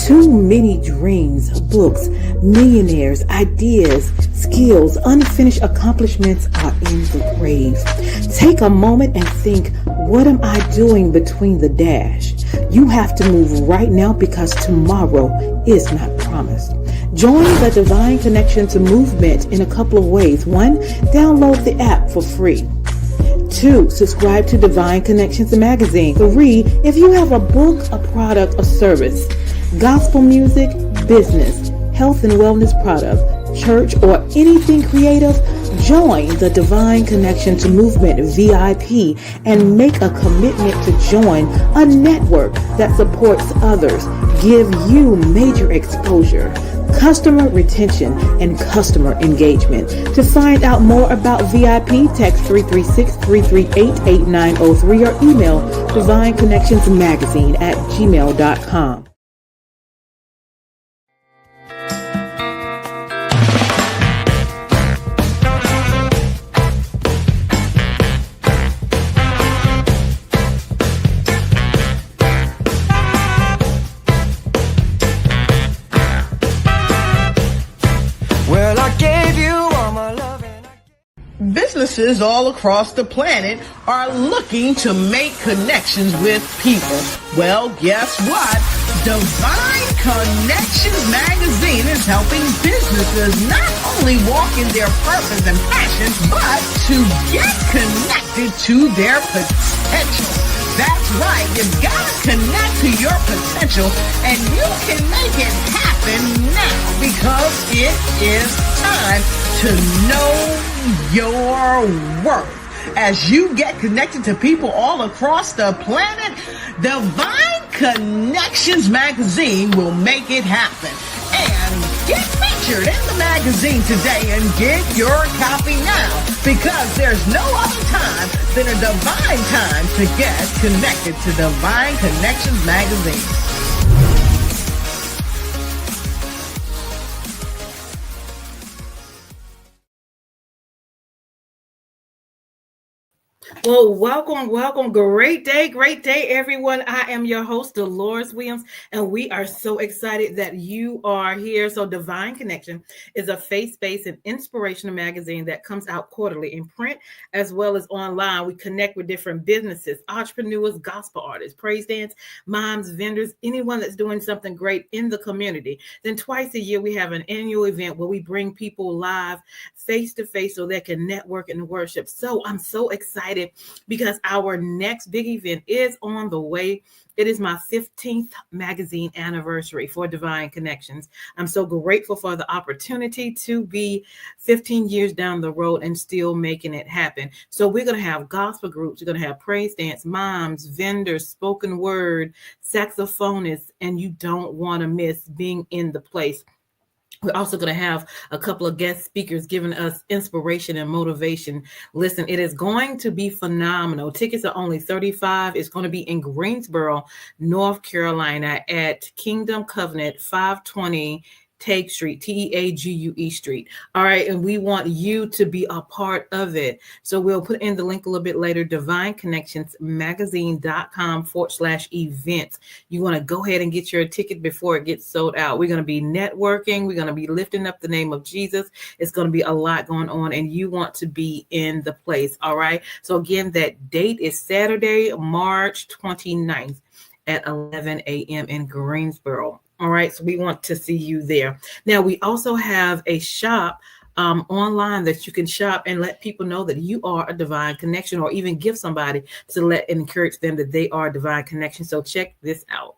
Too many dreams, books, millionaires, ideas, skills, unfinished accomplishments are in the grave. Take a moment and think, what am I doing between the dash? You have to move right now because tomorrow is not promised. Join the Divine Connections movement in a couple of ways. 1, download the app for free. 2, subscribe to Divine Connections magazine. 3, if you have a book, a product, a service, gospel music, business, health and wellness product, church, or anything creative, join the Divine Connections Movement VIP and make a commitment to join a network that supports others, give you major exposure, customer retention, and customer engagement. To find out more about VIP, text 336-338-8903 or email divineconnectionsmagazine@gmail.com. Businesses all across the planet are looking to make connections with people. Well, guess what? Divine Connections magazine is helping businesses not only walk in their purpose and passion, but to get connected to their potential. That's right. You've got to connect to your potential, and you can make it happen now because it is time to know your worth. As you get connected to people all across the planet, Divine Connections magazine will make it happen. And get featured in the magazine today and get your copy now, because there's no other time than a divine time to get connected to Divine Connections magazine. Well, welcome. Great day, everyone. I am your host, DelorisWilliams, and we are so excited that you are here. So Divine Connection is a faith-based and inspirational magazine that comes out quarterly in print as well as online. We connect with different businesses, entrepreneurs, gospel artists, praise dance, moms, vendors, anyone that's doing something great in the community. Then twice a year, we have an annual event where we bring people live face-to-face so they can network and worship. So I'm so excited because our next big event is on the way. It is my 15th magazine anniversary for Divine Connections. I'm so grateful for the opportunity to be 15 years down the road and still making it happen. So we're going to have gospel groups. We're going to have praise dance, moms, vendors, spoken word, saxophonists, and you don't want to miss being in the place. We're also going to have a couple of guest speakers giving us inspiration and motivation. Listen, it is going to be phenomenal. Tickets are only $35. It's going to be in Greensboro, North Carolina at Kingdom Covenant, 520 Teague Street, Teague Street. All right. And we want you to be a part of it. So we'll put in the link a little bit later, divineconnectionsmagazine.com/events. You want to go ahead and get your ticket before it gets sold out. We're going to be networking. We're going to be lifting up the name of Jesus. It's going to be a lot going on, and you want to be in the place. All right. So again, that date is Saturday, March 29th at 11 a.m. in Greensboro. All right, so we want to see you there. Now, we also have a shop online that you can shop and let people know that you are a Divine Connection, or even give somebody to encourage them that they are a Divine Connection. So check this out.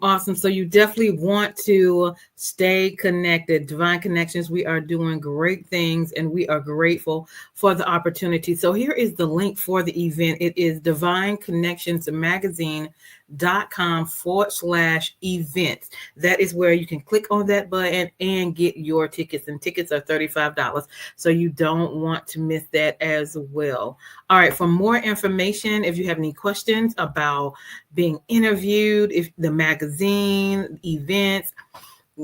Awesome. So you definitely want to Stay connected. Divine Connections, we are doing great things and we are grateful for the opportunity. So here is the link for the event. It is divineconnectionsmagazine.com/events. That is where you can click on that button and get your tickets. And tickets are $35. So you don't want to miss that as well. All right. For more information, if you have any questions about being interviewed, if the magazine, events,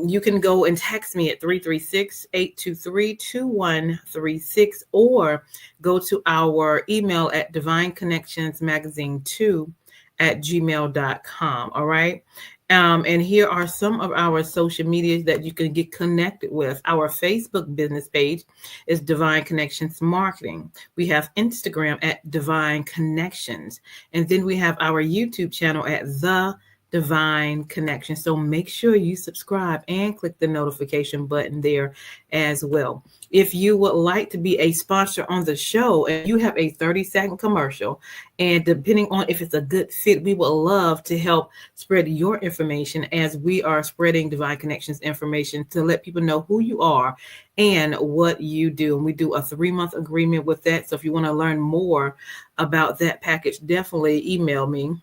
you can go and text me at 336-823-2136 or go to our email at divineconnectionsmagazine2@gmail.com. All right. And here are some of our social medias that you can get connected with. Our Facebook business page is Divine Connections Marketing. We have Instagram at Divine Connections. And then we have our YouTube channel at The Divine Connection. So make sure you subscribe and click the notification button there as well. If you would like to be a sponsor on the show and you have a 30-second commercial, and depending on if it's a good fit, we would love to help spread your information as we are spreading Divine Connections information to let people know who you are and what you do. And we do a 3-month agreement with that. So if you want to learn more about that package, definitely email me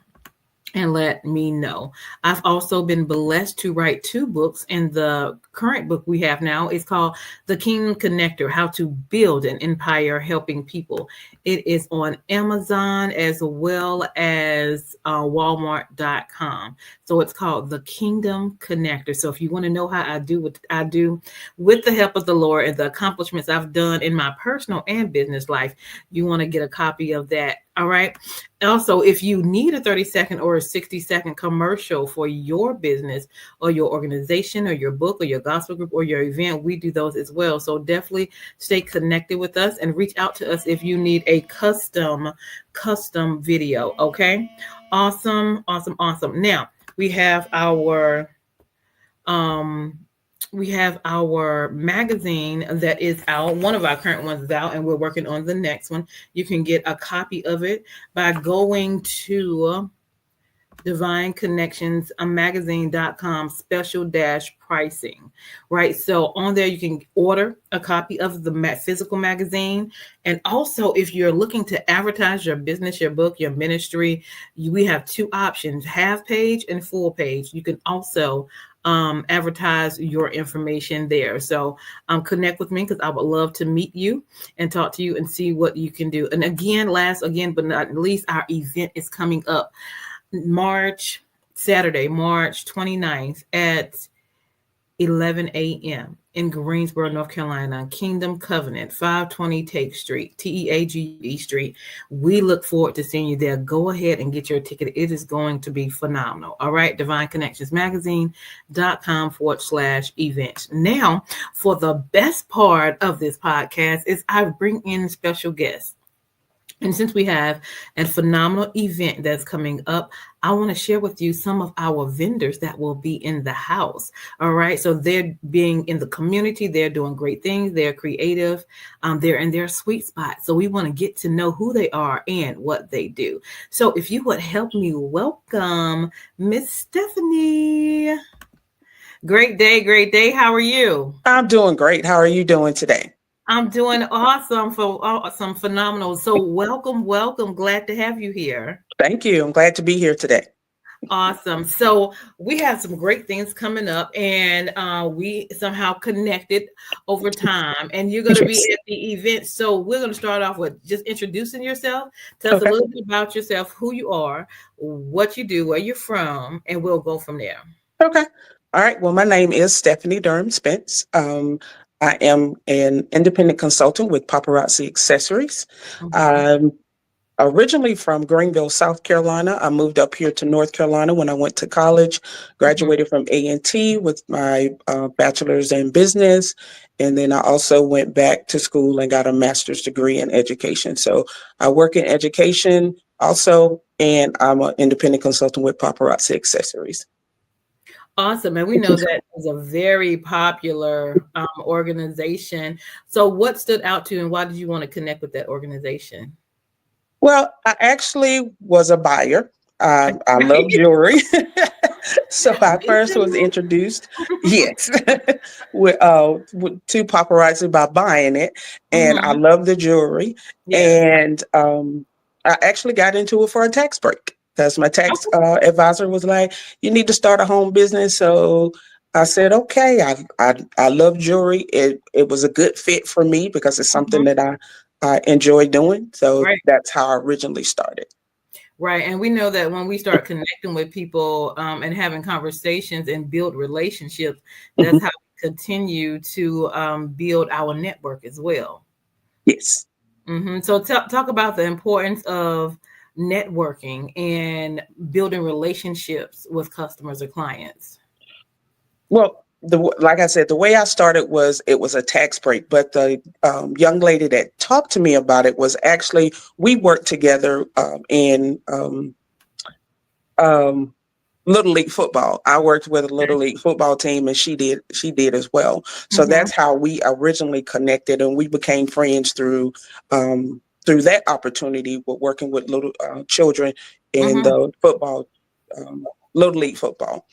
and let me know. I've also been blessed to write 2 books, and the current book we have now is called The Kingdom Connector: How to Build an Empire Helping People. It is on Amazon as well as Walmart.com. So it's called The Kingdom Connector. So if you want to know how I do what I do with the help of the Lord and the accomplishments I've done in my personal and business life, you want to get a copy of that. All right. Also, if you need a 30-second or a 60-second commercial for your business or your organization or your book or your gospel group or your event, we do those as well. So definitely stay connected with us and reach out to us if you need a custom video. Okay. Awesome. Now we have our magazine that is out. One of our current ones is out, and we're working on the next one. You can get a copy of it by going to divineconnectionsmagazine.com special-pricing, right? So on there, you can order a copy of the physical magazine. And also, if you're looking to advertise your business, your book, your ministry, we have 2 options: half page and full page. You can also advertise your information there. So connect with me because I would love to meet you and talk to you and see what you can do. And again, last but not least, our event is coming up Saturday, March 29th at 11 a.m. in Greensboro, North Carolina, Kingdom Covenant, 520 Take Street, TEAGE Street. We look forward to seeing you there. Go ahead and get your ticket. It is going to be phenomenal. All right. divineconnectionsmagazine.com/events. Now, for the best part of this podcast is I bring in special guests. And since we have a phenomenal event that's coming up, I want to share with you some of our vendors that will be in the house. All right. So they're being in the community. They're doing great things. They're creative. They're in their sweet spot. So we want to get to know who they are and what they do. So if you would help me welcome Miss Stephanie. Great day. Great day. How are you? I'm doing great. How are you doing today? I'm doing awesome, phenomenal. So welcome. Glad to have you here. Thank you. I'm glad to be here today. Awesome. So we have some great things coming up, and we somehow connected over time, and you're going to be at the event. So we're going to start off with just introducing yourself. Tell us a little bit about yourself, who you are, what you do, where you're from, and we'll go from there. Okay. All right. Well, my name is Stephanie Durham Spence. I am an independent consultant with Paparazzi Accessories. I'm originally from Greenville, South Carolina. I moved up here to North Carolina when I went to college, graduated from A&T with my bachelor's in business. And then I also went back to school and got a master's degree in education. So I work in education also, and I'm an independent consultant with Paparazzi Accessories. Awesome. And we know that is a very popular organization. So what stood out to you and why did you want to connect with that organization? Well, I actually was a buyer. I love jewelry. So I first was introduced, yes, to paparazzi by buying it, and I Mm-hmm. love the jewelry, Yes. and I actually got into it for a tax break because my tax advisor was like, "You need to start a home business." So I said, "Okay." I love jewelry. It was a good fit for me because it's something Mhm. that I enjoy doing. So Right. that's how I originally started. Right. And we know that when we start connecting with people and having conversations and build relationships, that's Mhm. how we continue to build our network as well. Yes. So talk about the importance of networking and building relationships with customers or clients. Well, like I said, the way I started was it was a tax break, but the young lady that talked to me about it was actually we worked together in Little League football. I worked with a Little League football team, and she did as well. So Mm-hmm. that's how we originally connected, and we became friends through that opportunity with working with little children in Mm-hmm. the football, Little League football.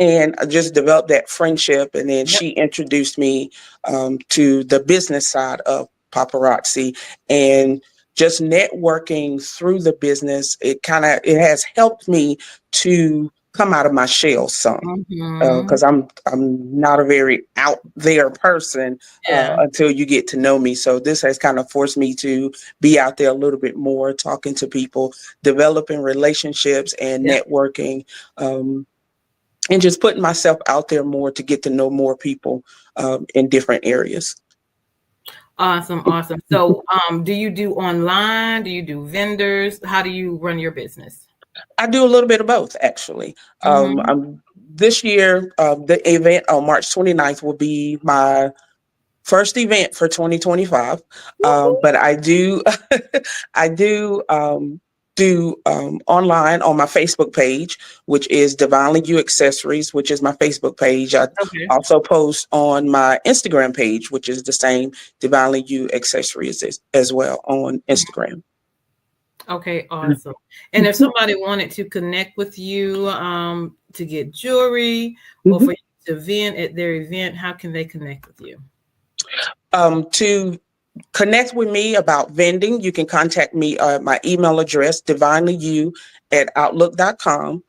And I just developed that friendship, and then Yep. she introduced me to the business side of paparazzi, and just networking through the business. It has helped me to come out of my shell some Mm-hmm. because I'm not a very out there person Yeah. until you get to know me. So this has kind of forced me to be out there a little bit more, talking to people, developing relationships and Yep. networking, and just putting myself out there more to get to know more people in different areas. Awesome. Awesome. So, do you do online? Do you do vendors? How do you run your business? I do a little bit of both, actually. Mm-hmm. This year, the event on March 29th will be my first event for 2025. But I do, I do online on my Facebook page, which is Divinely You Accessories, which is my Facebook page. I Okay. also post on my Instagram page, which is the same Divinely You Accessories as well on Instagram. Okay, awesome. And if somebody wanted to connect with you to get jewelry or for Mhm. you to vend at their event, how can they connect with you? To connect with me about vending, you can contact me at my email address, divinelyu@outlook.com.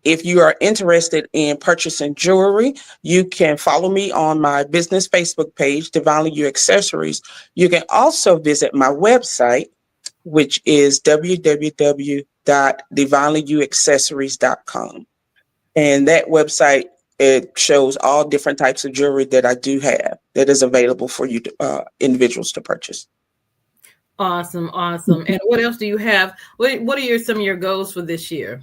If you are interested in purchasing jewelry, you can follow me on my business Facebook page, Divinely You Accessories. You can also visit my website, which is www.divinelyyouaccessories.com. And that website, it shows all different types of jewelry that I do have that is available for you individuals to purchase. Awesome, awesome. And what else do you have? What are some of your goals for this year?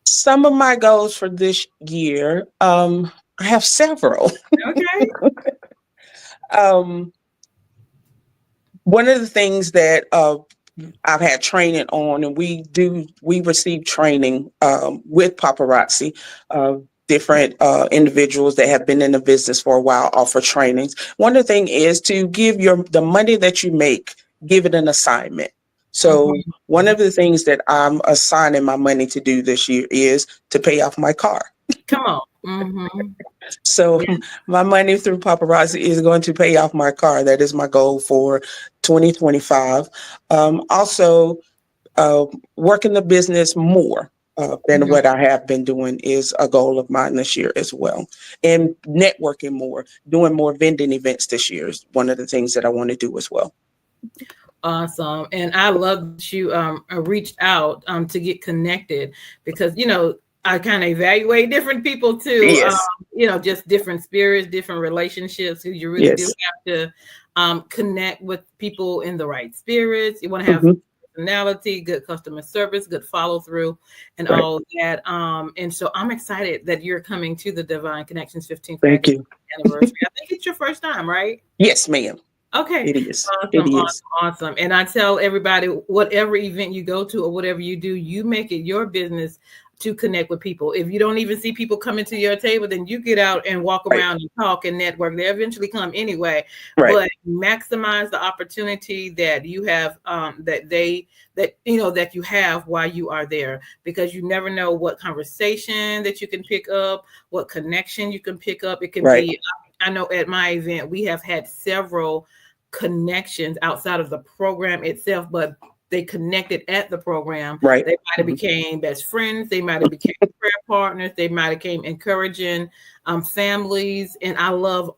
Some of my goals for this year, I have several. Okay. um, One of the things that I've had training on, and we receive training with paparazzi. Different individuals that have been in the business for a while offer trainings. One of the things is to give the money that you make, give it an assignment. So one Mhm. of the things that I'm assigning my money to do this year is to pay off my car. Come on. Mm-hmm. So Yeah. my money through paparazzi is going to pay off my car. That is my goal for 2025. Also, working the business more than Mhm. what I have been doing is a goal of mine this year as well. And networking more, doing more vending events this year is one of the things that I want to do as well. Awesome. And I love that you reached out to get connected because, I kind of evaluate different people too. Yes, Just different spirits, different relationships. You really do yes. have to connect with people in the right spirits. You want to have Hmm. personality, good customer service, good follow through, and Right. all of that. And so I'm excited that you're coming to the Divine Connections 15th Thank Magazine you. anniversary. I think it's your first time, right? Yes, ma'am. Okay. It is. It Awesome, is. awesome, awesome. And I tell everybody, whatever event you go to or whatever you do, you make it your business to connect with people. If you don't even see people coming to your table, then you get out and walk around and talk and network. They eventually come anyway, but maximize the opportunity that you have, that you have while you are there, because you never know what conversation that you can pick up, what connection you can pick up. It can be, I know at my event, we have had several connections outside of the program itself, but they connected at the program. They might have became best friends. They might have became prayer partners. They might have became encouraging families. And I love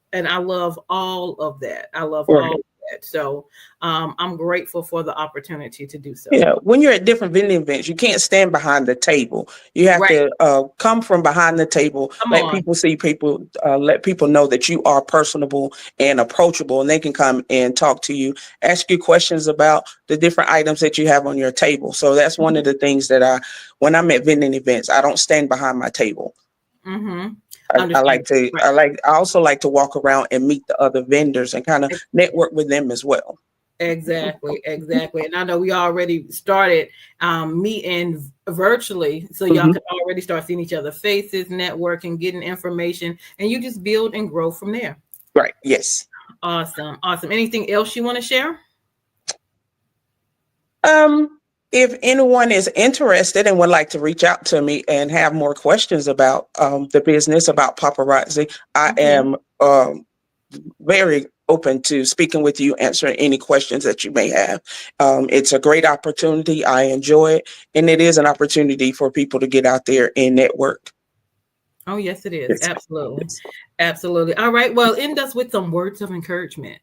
all of that. I love all of that. So I'm grateful for the opportunity to do so. Yeah, when you're at different vending events, you can't stand behind the table. You have to come from behind the table, let people see people, let people know that you are personable and approachable, and they can come and talk to you, ask you questions about the different items that you have on your table. So that's one of the things that when I'm at vending events, I don't stand behind my table. I also like to walk around and meet the other vendors and kind of network with them as well. Exactly. And I know we already started meeting virtually, so y'all can already start seeing each other's faces, networking, getting information, and you just build and grow from there. Right. Yes. Awesome. Anything else you want to share? If anyone is interested and would like to reach out to me and have more questions about the business, about paparazzi, I am very open to speaking with you, answering any questions that you may have. It's a great opportunity. I enjoy it. And it is an opportunity for people to get out there and network. Oh, yes, it is. Absolutely. Absolutely. All right. Well, end us with some words of encouragement.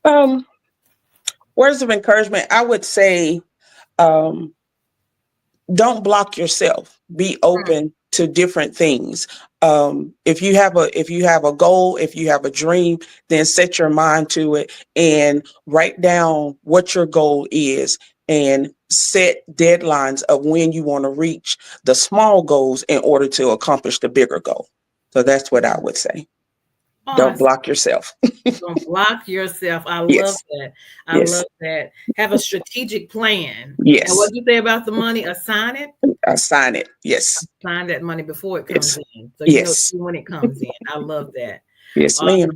Words of encouragement, I would say, don't block yourself. Be open to different things. If you have a goal, if you have a dream, then set your mind to it and write down what your goal is and set deadlines of when you want to reach the small goals in order to accomplish the bigger goal. So that's what I would say. Awesome. Don't block yourself. Don't block yourself. I love that. I love that. Have a strategic plan. Yes. And what do you say about the money? Assign it? Assign it. Yes. Assign that money before it comes in. So you know when it comes in. I love that. Yes, ma'am.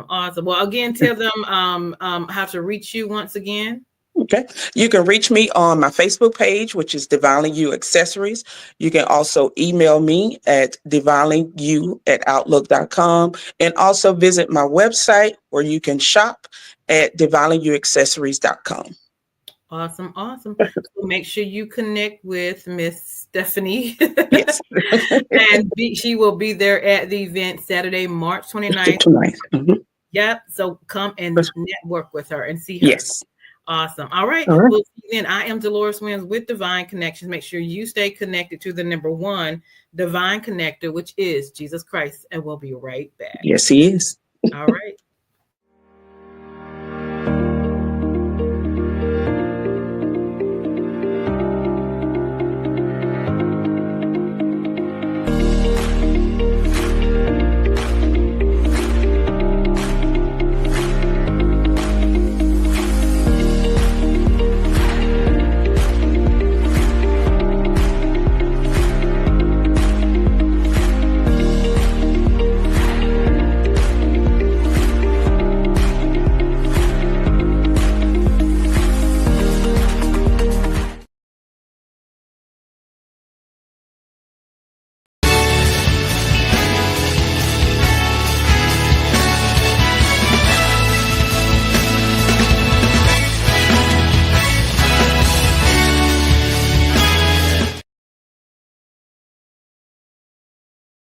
Awesome. Well, again, tell them how to reach you once again. Okay. You can reach me on my Facebook page, which is Divinely You Accessories. You can also email me at divinelyu@outlook.com, and also visit my website where you can shop at divinelyyouaccessories.com. Awesome. So make sure you connect with Miss Stephanie. Yes. And she will be there at the event Saturday, March 29th. Yep. So come and network with her and see her. Yes. Awesome. All right. We'll see you then. I am DelorisWilliams with Divine Connections. Make sure you stay connected to the number one divine connector, which is Jesus Christ. And we'll be right back. Yes, he is. All right.